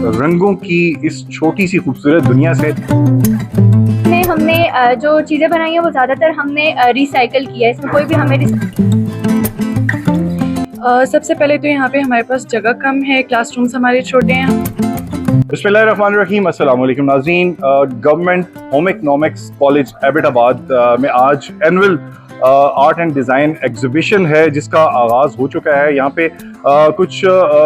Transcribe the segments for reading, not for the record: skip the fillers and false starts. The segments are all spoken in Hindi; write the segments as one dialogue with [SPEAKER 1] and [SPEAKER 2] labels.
[SPEAKER 1] रंगों की इस छोटी सी खूबसूरत दुनिया से
[SPEAKER 2] हमने जो चीज़ें बनाई हैं वो ज़्यादातर हमने रिसाइकल किया है। इसमें कोई भी हमें
[SPEAKER 3] सबसे पहले तो यहाँ पे हमारे पास जगह कम है, क्लासरूम्स हमारे छोटे हैं।
[SPEAKER 1] बिस्मिल्लाहिर्रहमानिर्रहीम, अस्सलाम वालेकुम नाज़रीन। Government home economics college Abbottabad में आज annual art and design exhibition है जिसका आगाज़ हो चुका है। यहाँ पे कुछ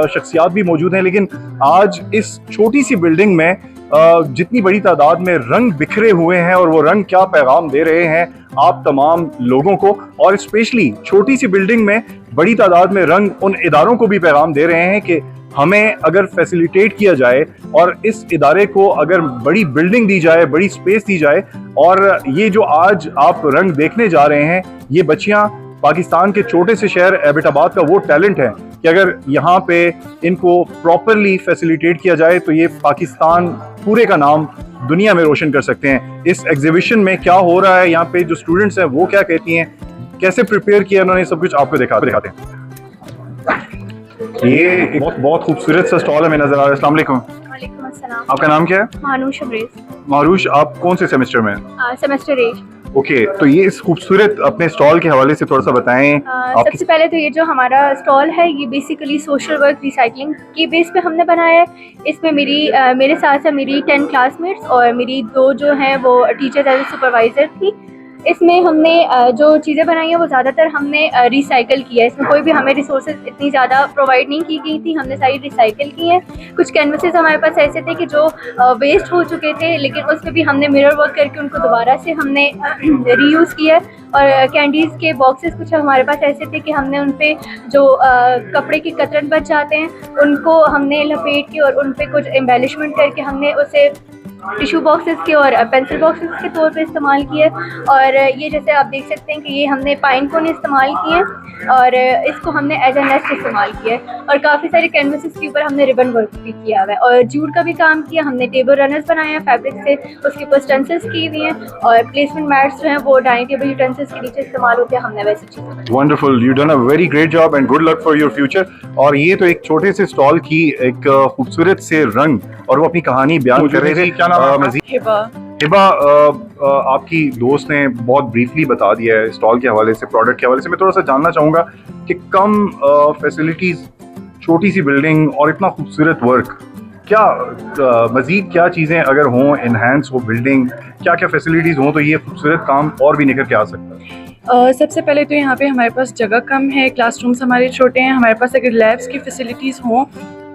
[SPEAKER 1] शख्सियात भी मौजूद हैं, लेकिन आज इस छोटी सी बिल्डिंग में जितनी बड़ी तादाद में रंग बिखरे हुए हैं और वो रंग क्या पैगाम दे रहे हैं आप तमाम लोगों को, और स्पेशली छोटी सी बिल्डिंग में बड़ी तादाद में रंग उन इदारों को भी पैगाम दे रहे हैं कि हमें अगर फैसिलिटेट किया जाए और इस इदारे को अगर बड़ी बिल्डिंग दी जाए, बड़ी स्पेस दी जाए, और ये जो आज आप रंग देखने जा रहे हैं ये बच्चियां पाकिस्तान के छोटे से शहर एबटाबाद का वो टैलेंट है कि अगर यहाँ पे इनको प्रॉपरली फैसिलिटेट किया जाए तो ये पाकिस्तान पूरे का नाम दुनिया में रोशन कर सकते हैं। इस एग्जीबिशन में क्या हो रहा है, यहाँ पे जो स्टूडेंट्स हैं वो क्या कहती हैं, कैसे प्रिपेयर किया उन्होंने, सब कुछ आपको दिखाते हैं। ये एक बहुत खूबसूरत सा स्टॉल हमें नजर आ रहा है। अस्सलाम वालेकुम।
[SPEAKER 2] वालेकुम अस्सलाम।
[SPEAKER 1] आपका नाम क्या है?
[SPEAKER 2] मानुष अब्रेज।
[SPEAKER 1] मारूश, आप कौन से सेमेस्टर में?
[SPEAKER 2] सेमेस्टर 8।
[SPEAKER 1] ओके, तो ये इस खूबसूरत अपने स्टॉल के हवाले से थोड़ा सा बताएं।
[SPEAKER 2] सबसे पहले तो ये जो हमारा स्टॉल है ये बेसिकली सोशल वर्क रिसाइकलिंग की बेस पे हमने बनाया है। इसमें मेरे साथ साथ मेरी 10 क्लासमेट्स और मेरी 2 जो हैं वो टीचर एज ए सुपरवाइज़र थी। इसमें हमने जो चीज़ें बनाई हैं वो ज़्यादातर हमने रिसाइकल किया है। इसमें कोई भी हमें रिसोर्सेज इतनी ज़्यादा प्रोवाइड नहीं की गई थी, हमने सारी रिसाइकल की हैं। कुछ कैनवसेस हमारे पास ऐसे थे कि जो वेस्ट हो चुके थे, लेकिन उसमें भी हमने मिरर वर्क करके उनको दोबारा से हमने रीयूज़ किया। और कैंडीज़ के बॉक्सेस कुछ हमारे पास ऐसे थे कि हमने उन पे जो कपड़े के कतरन बच जाते हैं उनको हमने लपेट के और उन पे कुछ एम्बेलिशमेंट करके हमने उसे टिशू बॉक्सेस के और पेंसिल बॉक्सेस के तौर पे इस्तेमाल किए। और ये जैसे आप देख सकते हैं कि ये हमने पाइन कोन इस्तेमाल किए और इसको हमने एज ए नेस्ट इस्तेमाल किया है। और काफ़ी सारे कैनवसेस के ऊपर हमने रिबन वर्क भी किया हुआ है और जूट का भी काम किया। हमने टेबल रनर्स बनाए हैं फैब्रिक से, उसके ऊपर स्टेंसिल्स की हुई हैं और प्लेसमेंट मैट्स जो हैं वो डाइनिंग टेबल यूटेंसिल्स के नीचे इस्तेमाल होते हैं। हमने वैसी चीज़ें।
[SPEAKER 1] Wonderful, you done a very great job and good luck for your future. और ये तो एक छोटे से स्टॉल की एक खूबसूरत से रंग और वो अपनी कहानी बयान कर रहे थे। क्या नाम है? हिबा, आपकी दोस्त ने बहुत ब्रीफली बता दिया है स्टॉल के हवाले से, प्रोडक्ट के हवाले से। मैं थोड़ा सा जानना चाहूँगा कि कम फैसिलिटीज़, छोटी सी बिल्डिंग और इतना खूबसूरत वर्क, क्या मज़ीद क्या चीज़ें अगर हों, इन्हांस हो बिल्डिंग, क्या क्या फैसिलिटीज़ हों तो ये खूबसूरत काम और भी निकल के आ सकता है?
[SPEAKER 3] सबसे पहले तो यहाँ पे हमारे पास जगह कम है, क्लासरूम्स हमारे छोटे हैं। हमारे पास अगर लैब्स की फैसिलिटीज़ हों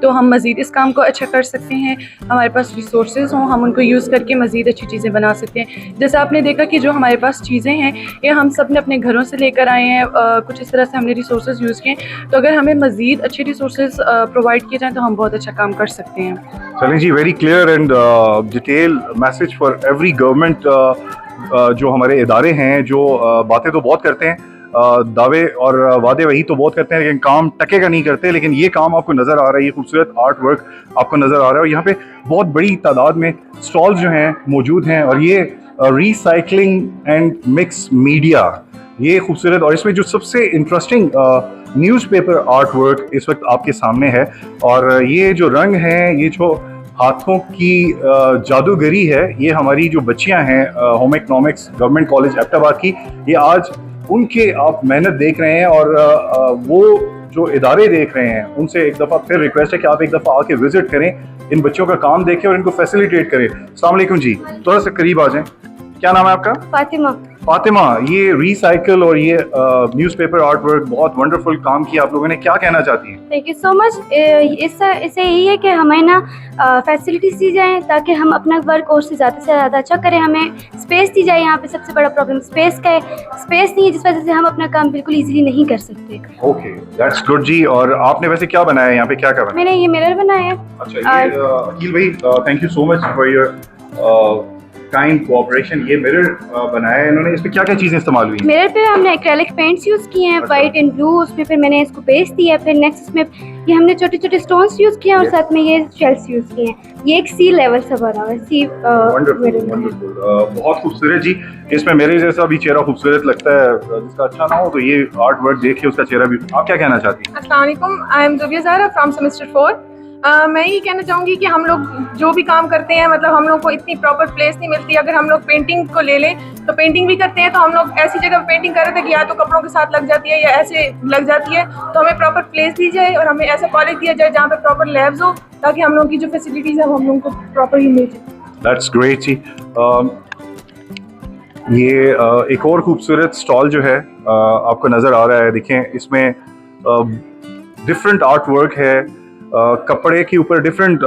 [SPEAKER 3] तो हम मज़ीद इस काम को अच्छा कर सकते हैं। हमारे पास रिसोर्सेज हों, हम उनको यूज़ करके मज़ीद अच्छी चीज़ें बना सकते हैं। जैसे आपने देखा कि जो हमारे पास चीज़ें हैं ये हम सब ने अपने घरों से लेकर आए हैं, कुछ इस तरह से हमने रिसोर्सेज यूज़ किए। तो अगर हमें मज़ीद अच्छे रिसोर्सेज प्रोवाइड किए जाएँ तो हम बहुत अच्छा काम कर सकते हैं।
[SPEAKER 1] चलें जी, very clear and detail message for every government. जो हमारे इदारे हैं जो बातें तो बहुत करते हैं, दावे और वादे वही तो बहुत करते हैं, लेकिन काम टकेगा नहीं करते। लेकिन ये काम आपको नज़र आ रहा है, ये खूबसूरत आर्ट वर्क आपको नज़र आ रहा है और यहाँ पे बहुत बड़ी तादाद में स्टॉल्स जो हैं मौजूद हैं। और ये रिसाइकलिंग एंड मिक्स मीडिया, ये खूबसूरत, और इसमें जो सबसे इंटरेस्टिंग न्यूज़पेपर आर्ट वर्क इस वक्त आपके सामने है। और ये जो रंग हैं, ये जो हाथों की जादूगरी है, ये हमारी जो बच्चियां हैं home economics government college Abbottabad की, ये आज उनके आप मेहनत देख रहे हैं। और वो जो इदारे देख रहे हैं उनसे एक दफ़ा फिर रिक्वेस्ट है कि आप एक दफ़ा आके विजिट करें, इन बच्चों का काम देखें और इनको फैसिलिटेट करें। अस्सलाम वालेकुम जी, थोड़ा सा करीब आ जाएं। क्या नाम है आपका?
[SPEAKER 2] फातिमा।
[SPEAKER 1] फातिमा, ये रिसाइकल और ये न्यूज़पेपर आर्ट वर्क, बहुत वंडरफुल काम किया आप लोगों ने, क्या कहना चाहती हैं?
[SPEAKER 4] Thank you so much. इससे यही है कि हमें ना फैसिलिटीज दी जाए ताकि हम अपना वर्क और से ज़्यादा अच्छा करें। हमें स्पेस दी जाए। यहाँ पे सबसे बड़ा प्रॉब्लम स्पेस का है, स्पेस नहीं है जिस वजह से हम अपना काम बिल्कुल इजीली नहीं कर सकते।
[SPEAKER 1] ओके, दैट्स गुड जी। और आपने वैसे क्या बनाया है यहाँ पे, क्या बनाया?
[SPEAKER 4] मैंने ये मिरर बनाया है।
[SPEAKER 1] अच्छा, ये अकील भाई, thank you so much for your kind cooperation. ये मिरर बनाया है इन्होंने, इसमें क्या क्या चीजें इस्तेमाल हुई हैं?
[SPEAKER 4] मिरर पे हमने एक्रेलिक पेंट्स यूज़ किए हैं, वाइट एंड ब्लू। उसमें फिर मैंने इसको पेस्ट दिया। फिर नेक्स्ट इसमें ये हमने छोटे छोटे स्टोन्स यूज़ किए हैं और साथ में ये शेल्स यूज़ किए हैं। ये एक सी लेवल सा बना हुआ है, सी
[SPEAKER 1] वंडरफुल, बहुत खूबसूरत जी। इसमें मेरे जैसा भी चेहरा खूबसूरत लगता है, जिसका अच्छा ना हो तो ये आर्ट वर्क देख के उसका चेहरा भी। आप क्या कहना चाहती हैं?
[SPEAKER 5] अस्सलाम वालेकुम, I am Zubia Zahra from semester 4।
[SPEAKER 3] मैं ये कहना चाहूँगी कि हम लोग जो भी काम करते हैं, मतलब हम लोग को इतनी प्रॉपर प्लेस नहीं मिलती। अगर हम लोग पेंटिंग को ले लें तो पेंटिंग भी करते हैं, तो हम लोग ऐसी जगह पेंटिंग कर रहे थे कि या तो कपड़ों के साथ लग जाती है या ऐसे लग जाती है। तो हमें प्रॉपर प्लेस दी जाए और हमें ऐसा कॉलेज दिया जाए जहाँ पे प्रॉपर लैब्स हो, ताकि हम लोगों की जो फैसिलिटीज़ है वो हम लोगों को प्रॉपर ही मिल जाए।
[SPEAKER 1] दैट्स ग्रेट जी। ये एक और खूबसूरत स्टॉल जो है आपको नज़र आ रहा है, देखें इसमें डिफरेंट आर्ट वर्क है। कपड़े के ऊपर डिफरेंट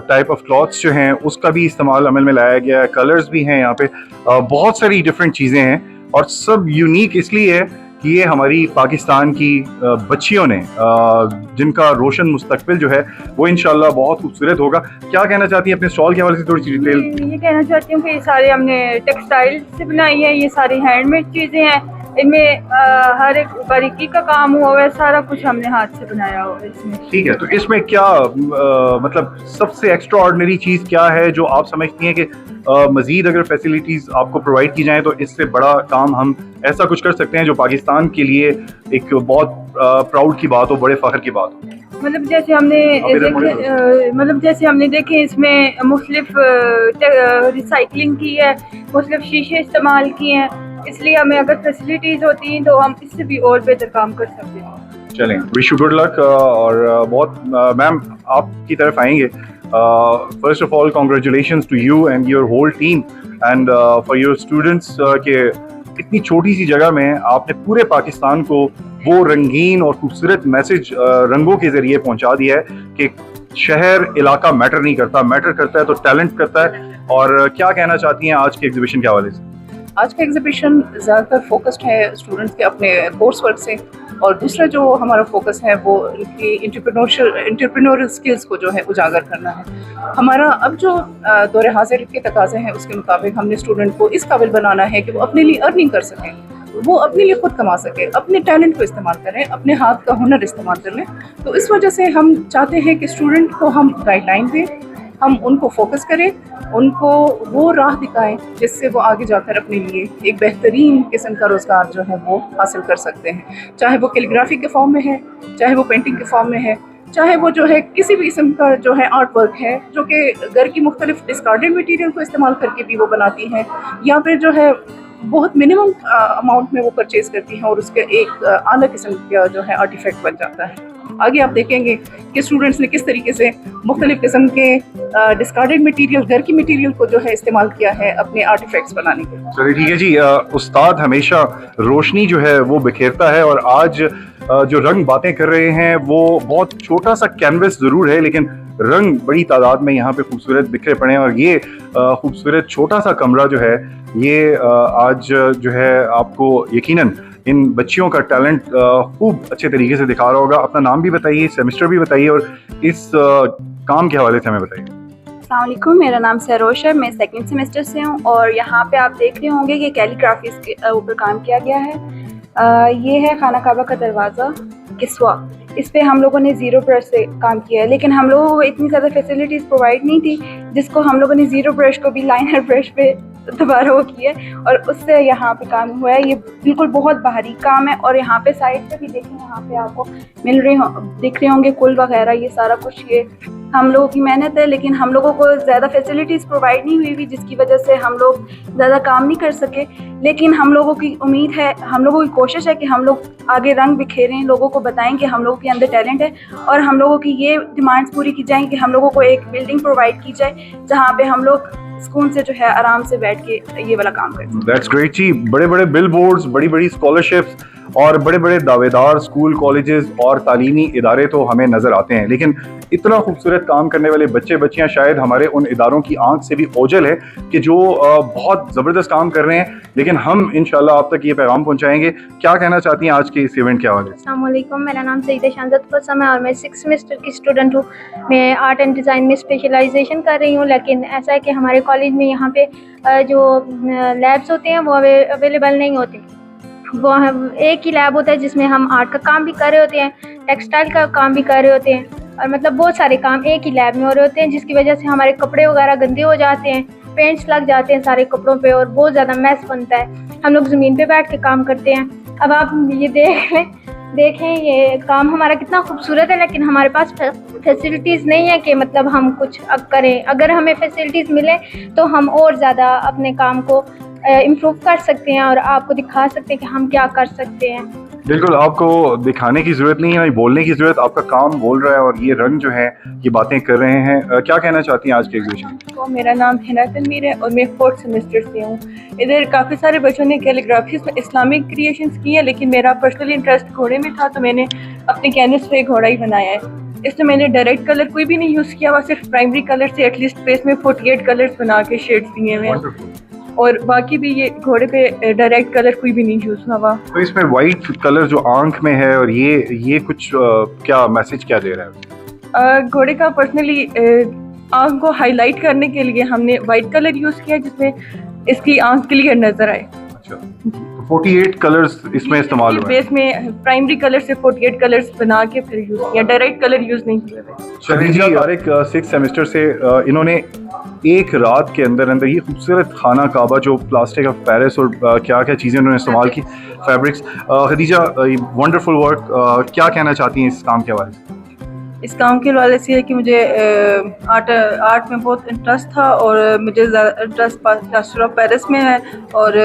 [SPEAKER 1] टाइप ऑफ क्लॉथ्स जो हैं उसका भी इस्तेमाल अमल में लाया गया है। कलर्स भी हैं यहाँ पे, बहुत सारी डिफरेंट चीज़ें हैं और सब यूनिक इसलिए है कि ये हमारी पाकिस्तान की बच्चियों ने जिनका रोशन मुस्तकबिल जो है वो इंशाल्लाह बहुत खूबसूरत होगा। क्या कहना चाहती हैं अपने स्टॉल के हवाले से, थोड़ी सी डिटेल?
[SPEAKER 3] ये कहना चाहती हूँ कि ये सारे हमने टेक्सटाइल से बनाई है, ये सारी हैंडमेड चीज़ें हैं, इनमें हर एक बारीकी का काम हुआ है, सारा कुछ हमने हाथ से बनाया हुआ है इसमें।
[SPEAKER 1] ठीक है, तो इसमें क्या मतलब सबसे एक्स्ट्रा ऑर्डिनरी चीज़ क्या है जो आप समझती हैं कि मज़ीद अगर फैसिलिटीज़ आपको प्रोवाइड की जाएँ तो इससे बड़ा काम हम ऐसा कुछ कर सकते हैं जो पाकिस्तान के लिए एक बहुत प्राउड की बात हो, बड़े फ़ख्र की बात हो?
[SPEAKER 3] मतलब जैसे हमने देखे इसमें मुख्तलिफ रिसाइकलिंग की है, मुख्तलिफ शीशे इस्तेमाल किए हैं, इसलिए हमें अगर फैसिलिटीज़ होती हैं तो हम इससे भी और बेहतर काम कर सकते हैं।
[SPEAKER 1] चलें, विश यू गुड लक। और बहुत मैम आपकी तरफ आएंगे। First of all congratulations to you and your whole team and for your students के इतनी छोटी सी जगह में आपने पूरे पाकिस्तान को वो रंगीन और खूबसूरत मैसेज रंगों के ज़रिए पहुंचा दिया है कि शहर इलाका मैटर नहीं करता, मैटर करता है तो टैलेंट करता है। और क्या कहना चाहती हैं आज के एग्जीबिशन के हवाले से?
[SPEAKER 5] आज का एग्जीबिशन ज़्यादातर फोकस्ड है स्टूडेंट्स के अपने कोर्स वर्क से, और दूसरा जो हमारा फोकस है वो इनकी इंटरप्रेन्योरियल स्किल्स को जो है उजागर करना है। हमारा अब जो दौरे हाजिर के तकाज़े हैं उसके मुताबिक हमने स्टूडेंट को इस काबिल बनाना है कि वो अपने लिए अर्निंग कर सकें, वो अपने लिए खुद कमा सके, अपने टैलेंट को इस्तेमाल करें, अपने हाथ का हुनर इस्तेमाल कर लें। तो इस वजह से हम चाहते हैं कि स्टूडेंट को हम गाइडलाइन दें, हम उनको फोकस करें, उनको वो राह दिखाएं जिससे वो आगे जाकर अपने लिए एक बेहतरीन किस्म का रोज़गार जो है वो हासिल कर सकते हैं। चाहे वो कैलीग्राफी के फॉर्म में है, चाहे वो पेंटिंग के फॉर्म में है, चाहे वो जो है किसी भी किस्म का जो है आर्ट वर्क है जो कि घर की मुख्तलिफ डिस्कार्डेड मटीरियल को इस्तेमाल करके भी वो बनाती हैं, या फिर जो है बहुत मिनिमम अमाउंट में वो परचेज़ करती हैं और उसके एक आला किस्म का जो है आर्टिफैक्ट बन जाता है। आगे आप देखेंगे कि स्टूडेंट्स ने किस तरीके से मुख्तलिफ किस्म के डिस्कार्डेड मटीरियल, घर की मटीरियल को जो है इस्तेमाल किया है अपने आर्टिफैक्ट्स बनाने के लिए।
[SPEAKER 1] चलिए ठीक है जी। उस्ताद हमेशा रोशनी जो है वो बिखेरता है और आज जो रंग बातें कर रहे हैं वो बहुत छोटा सा कैनवस ज़रूर है, लेकिन रंग बड़ी तादाद में यहाँ पे खूबसूरत बिखरे पड़े हैं। और ये खूबसूरत छोटा सा कमरा जो है ये आज जो है आपको यकीनन इन बच्चियों का टैलेंट खूब अच्छे तरीके से दिखा रहा होगा। अपना नाम भी बताइए, सेमेस्टर भी बताइए और इस काम के हवाले से हमें बताइए।
[SPEAKER 6] अस्सलाम वालेकुम, मेरा नाम सरोश है, मैं सेकंड सेमेस्टर से हूँ और यहाँ पे आप देख रहे होंगे कि कैलीग्राफी के ऊपर काम किया गया है। ये है खाना काबा का दरवाज़ा किस्वा। इस पे हम लोगों ने ज़ीरो ब्रश से काम किया है, लेकिन हम लोगों को इतनी ज़्यादा फैसिलिटीज़ प्रोवाइड नहीं थी, जिसको हम लोगों ने ज़ीरो ब्रश को भी लाइनर ब्रश पे दोबारा वो किया और उससे यहाँ पे काम हुआ है। ये बिल्कुल बहुत बारीक काम है और यहाँ पे साइड पे भी देखें, यहाँ पे आपको दिख रहे होंगे कुल वगैरह, ये सारा कुछ ये हम लोगों की मेहनत है। लेकिन हम लोगों को ज़्यादा फैसिलिटीज़ प्रोवाइड नहीं हुई जिसकी वजह से हम लोग ज़्यादा काम नहीं कर सके। लेकिन हम लोगों की उम्मीद है, हम लोगों की कोशिश है कि हम लोग आगे रंग बिखेरें, लोगों को बताएं कि हम लोगों के अंदर टैलेंट है और हम लोगों की ये डिमांड्स पूरी की जाएँ कि हम लोगों को एक बिल्डिंग प्रोवाइड की जाए जहाँ पे हम लोग सुकून से जो है आराम से बैठ के ये वाला काम करते हैं।
[SPEAKER 1] दैट्स ग्रेट जी। बड़े बड़े बिल बोर्ड्स, बड़ी बड़ी स्कॉलरशिप्स और बड़े बड़े दावेदार स्कूल, कॉलेजेस और तालीमी इदारे तो हमें नज़र आते हैं, लेकिन इतना खूबसूरत काम करने वाले बच्चे बच्चियां शायद हमारे उन इदारों की आंख से भी ओझल है कि जो बहुत ज़बरदस्त काम कर रहे हैं। लेकिन हम इंशाल्लाह आप तक ये पैगाम पहुंचाएंगे। क्या कहना चाहती हैं आज के इस इवेंट के हवाले से?
[SPEAKER 2] अस्सलाम वालेकुम, मेरा नाम सईदा शानज़त फसम है और मैं 6th सेमेस्टर की स्टूडेंट हूँ। मैं आर्ट एंड डिज़ाइन में स्पेशलाइजेशन कर रही हूँ, लेकिन ऐसा है कि हमारे कॉलेज में यहाँ पे जो लैब्स होते हैं वो अवेलेबल नहीं होते। वो हम एक ही लैब होता है जिसमें हम आर्ट का काम भी कर रहे होते हैं, टेक्सटाइल का काम भी कर रहे होते हैं और मतलब बहुत सारे काम एक ही लैब में हो रहे होते हैं, जिसकी वजह से हमारे कपड़े वगैरह गंदे हो जाते हैं, पेंट्स लग जाते हैं सारे कपड़ों पे और बहुत ज़्यादा मैस बनता है। हम लोग ज़मीन पे बैठ के काम करते हैं। अब आप ये देख लें देखें ये काम हमारा कितना खूबसूरत है, लेकिन हमारे पास फैसिलिटीज़ नहीं है कि मतलब हम कुछ अब करें। अगर हमें फैसिलिटीज़ मिले तो हम और ज़्यादा अपने काम को इम्प्रूव कर सकते हैं और आपको दिखा सकते हैं कि हम क्या कर सकते हैं।
[SPEAKER 1] बिल्कुल, आपको दिखाने की ज़रूरत नहीं है, बोलने की ज़रूरत, आपका काम बोल रहा है और ये रंग जो है ये बातें कर रहे हैं। क्या कहना चाहती हैं आज के एग्जीबिशन?
[SPEAKER 3] तो मेरा नाम हिना तनवीर है और मैं 4th सेमेस्टर से हूँ। इधर काफ़ी सारे बच्चों ने कैलीग्राफीज में इस्लामिक क्रिएशंस की है, लेकिन मेरा पर्सनली इंटरेस्ट घोड़े में था तो मैंने अपने कैनवस पे घोड़ा ही बनाया है। इसमें मैंने डायरेक्ट कलर कोई भी नहीं यूज़ किया हुआ, सिर्फ प्राइमरी कलर से एटलीस्ट पेज में 48 कलर्स बना के शेड्स दिए हुए हैं और बाकी भी ये घोड़े पे डायरेक्ट कलर कोई भी नहीं यूज़ हुआ।
[SPEAKER 1] तो इसमें वाइट कलर जो आंख में है और ये कुछ क्या मैसेज क्या दे रहा है?
[SPEAKER 3] घोड़े का पर्सनली आंख को हाईलाइट करने के लिए हमने वाइट कलर यूज़ किया जिसमें इसकी आंख क्लियर नज़र आए।
[SPEAKER 1] अच्छा, तो 48 कलर्स इसमें इस्तेमाल हुए हैं।
[SPEAKER 3] बेस में प्राइमरी कलर से 48 कलर्स बना के फिर यूज़ किया, डायरेक्ट कलर यूज़ नहीं किया।
[SPEAKER 1] खदीजा तारिक 6th सेमेस्टर से इन्होंने एक रात के अंदर अंदर ये खूबसूरत खाना काबा जो प्लास्टिक ऑफ पेरिस और क्या क्या चीज़ें उन्होंने इस्तेमाल की, फैब्रिक्स। खदीजा, वंडरफुल वर्क, क्या कहना चाहती हैं इस काम के हवाले से?
[SPEAKER 3] इस काम के हवाले से है कि मुझे आर्ट में बहुत इंटरेस्ट था और मुझे इंटरेस्ट प्लास्टर ऑफ पेरिस में है और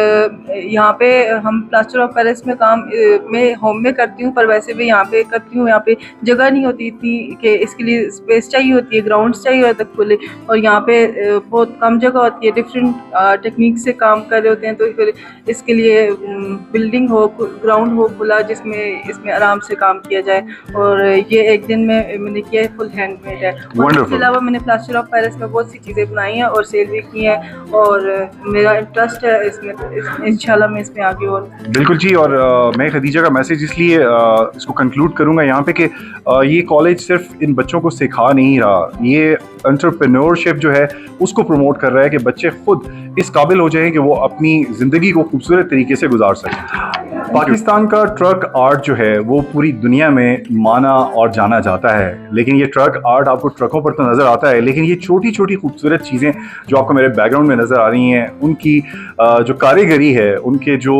[SPEAKER 3] यहाँ पे हम प्लास्टर ऑफ पेरिस में काम मैं होम में करती हूँ, पर वैसे भी यहाँ पे करती हूँ। यहाँ पे जगह नहीं होती इतनी कि इसके लिए स्पेस चाहिए होती है, ग्राउंड्स चाहिए होता है खुले, और यहाँ पे बहुत कम जगह होती है। डिफरेंट टेक्निक से काम कर रहे होते हैं, तो फिर इसके लिए बिल्डिंग हो, ग्राउंड हो खुला जिसमें इसमें आराम से काम किया जाए। और ये एक दिन में मैंने किया है, फुल हैंडमेड है। इसके अलावा मैंने प्लास्टर ऑफ पेरिस में बहुत सी चीज़ें बनाई हैं और सेल भी की हैं और मेरा इंटरेस्ट है इसमें, इंशाल्लाह मैं इसमें आगे और
[SPEAKER 1] बिल्कुल जी। और मैं खदीजा का मैसेज इसलिए इसको कंक्लूड करूँगा यहाँ पे कि ये कॉलेज सिर्फ इन बच्चों को सिखा नहीं रहा, ये एंटरप्रेन्योरशिप जो है उसको प्रमोट कर रहा है कि बच्चे खुद इस काबिल हो जाएं कि वो अपनी ज़िंदगी को खूबसूरत तरीके से गुजार सकें। पाकिस्तान का ट्रक आर्ट जो है वो पूरी दुनिया में माना और जाना जाता है, लेकिन ये ट्रक आर्ट आपको ट्रकों पर तो नज़र आता है, लेकिन ये छोटी छोटी खूबसूरत चीज़ें जो आपको मेरे बैकग्राउंड में नज़र आ रही हैं, उनकी जो कारीगरी है, उनके जो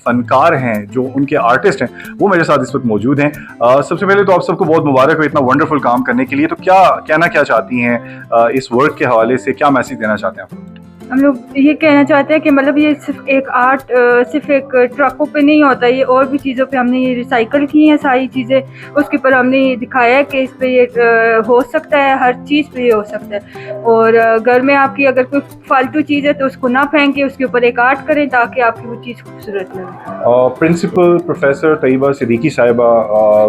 [SPEAKER 1] फ़नकार हैं, जो उनके आर्टिस्ट हैं, वो मेरे साथ इस वक्त मौजूद हैं। सबसे पहले तो आप सबको बहुत मुबारक हो इतना वंडरफुल काम करने के लिए। तो क्या कहना क्या चाहती हैं इस वर्क के हवाले से, क्या मैसेज देना चाहते हैं आप?
[SPEAKER 3] हम लोग ये कहना चाहते हैं कि मतलब ये सिर्फ एक आर्ट सिर्फ एक ट्रकों पे नहीं होता, ये और भी चीज़ों पे हमने ये रिसाइकल की हैं सारी चीज़ें, उसके ऊपर हमने ये दिखाया है कि इस पे ये हो सकता है, हर चीज़ पे ये हो सकता है। और घर में आपकी अगर कोई फालतू चीज़ है तो उसको ना फेंके, उसके ऊपर एक आर्ट करें ताकि आपकी वो चीज़ खूबसूरत लगे।
[SPEAKER 1] प्रिंसिपल प्रोफेसर तैयबा सिद्दीकी साहिबा,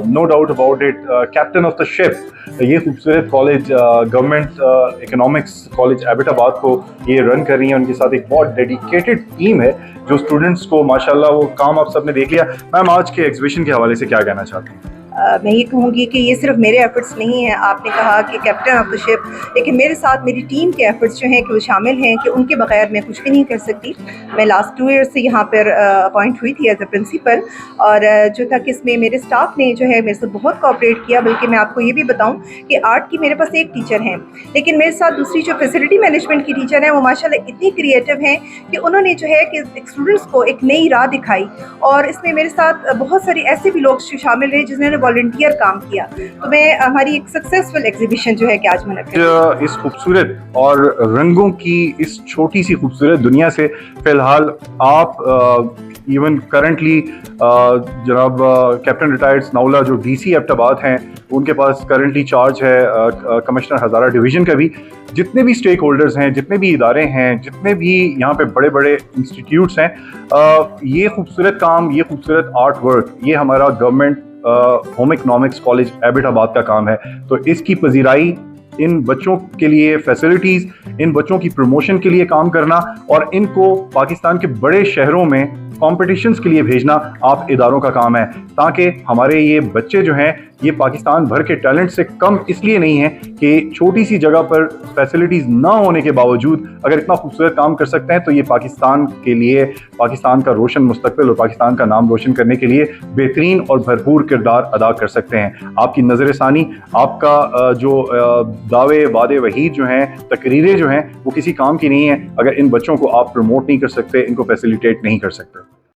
[SPEAKER 1] no doubt about it, captain of the ship, ये खूबसूरत college government economics college Abbottabad को ये रन कर रही हैं। उनके साथ एक बहुत डेडिकेटेड टीम है जो स्टूडेंट्स को माशाल्लाह वो काम आप सबने देख लिया। मैम, आज के एग्जीबिशन के हवाले से क्या कहना चाहती हैं?
[SPEAKER 7] मैं ये कहूँगी कि ये सिर्फ मेरे एफर्ट्स नहीं हैं। आपने कहा कि कैप्टन ऑफ द शिप, लेकिन मेरे साथ मेरी टीम के एफर्ट्स जो हैं कि वो शामिल हैं कि उनके बगैर मैं कुछ भी नहीं कर सकती। मैं लास्ट 2 ईयर्स से यहाँ पर अपॉइंट हुई थी एज अ प्रिंसिपल, और जो था कि इसमें मेरे स्टाफ ने जो है मेरे से बहुत कोऑपरेट किया। बल्कि मैं आपको ये भी बताऊँ कि आर्ट की मेरे पास एक टीचर हैं, लेकिन मेरे साथ दूसरी जो फैसिलिटी मैनेजमेंट की टीचर हैं वो माशाल्लाह इतनी क्रिएटिव हैं कि उन्होंने जो है कि स्टूडेंट्स को एक नई राह दिखाई। और इसमें मेरे साथ बहुत सारे ऐसे भी लोग शामिल रहे जिन्होंने वॉलंटियर काम किया। तो मैं हमारी एक सक्सेसफुल एग्जीबिशन जो है कि आज मुनक्किद
[SPEAKER 1] इस खूबसूरत और रंगों की इस छोटी सी खूबसूरत दुनिया से फिलहाल आप इवन करंटली जनाब कैप्टन रिटायर्ड नाउला जो डीसी एबटाबाद हैं, उनके पास करंटली चार्ज है कमिश्नर हज़ारा डिवीज़न का भी। जितने भी स्टेक होल्डर्स हैं, जितने भी इदारे हैं, जितने भी यहाँ पे बड़े बड़े इंस्टीट्यूट्स हैं, ये खूबसूरत काम, ये खूबसूरत आर्ट वर्क, ये हमारा government home economics college Abbottabad का काम है। तो इसकी पजीराई, इन बच्चों के लिए फैसिलिटीज़, इन बच्चों की प्रमोशन के लिए काम करना और इनको पाकिस्तान के बड़े शहरों में कॉम्पिटिशन्स के लिए भेजना आप इदारों का काम है, ताकि हमारे ये बच्चे जो हैं ये पाकिस्तान भर के टैलेंट से कम इसलिए नहीं है कि छोटी सी जगह पर फैसिलिटीज़ ना होने के बावजूद अगर इतना खूबसूरत काम कर सकते हैं तो ये पाकिस्तान के लिए, पाकिस्तान का रोशन मुस्तकबिल और पाकिस्तान का नाम रोशन करने के लिए बेहतरीन और भरपूर किरदार अदा कर सकते हैं। आपकी नज़र सानी, आपका जो दावे वादे वहीद जो हैं, तकरीरें जो हैं, वो किसी काम की नहीं है अगर इन बच्चों को आप प्रमोट नहीं कर सकते, इनको फैसिलिटेट नहीं कर सकते।